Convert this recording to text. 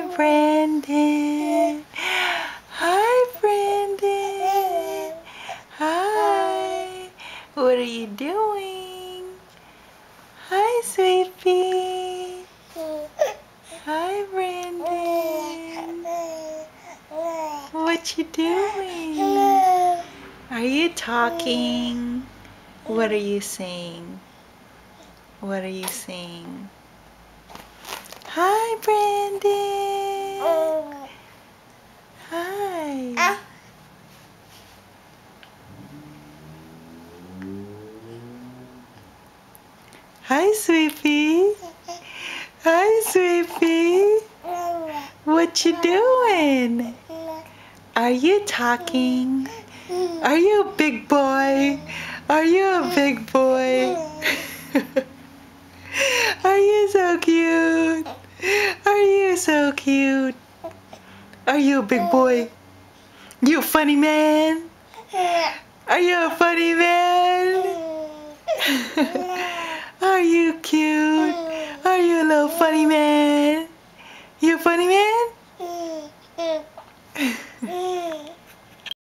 Hi, Brandon. Hi, Brandon. Hi. What are you doing? Hi, sweetie. Hi, Brandon. What you doing? Are you talking? What are you saying? What are you saying? Hi, Brandon. Hi. Hi, sweetie. Hi, sweetie. What you doing? Are you talking? Are you a big boy? Are you a big boy? Are you so cute? Are you so cute? Are you a big boy? You a funny man? Are you a funny man? Are you cute? Are you a little funny man?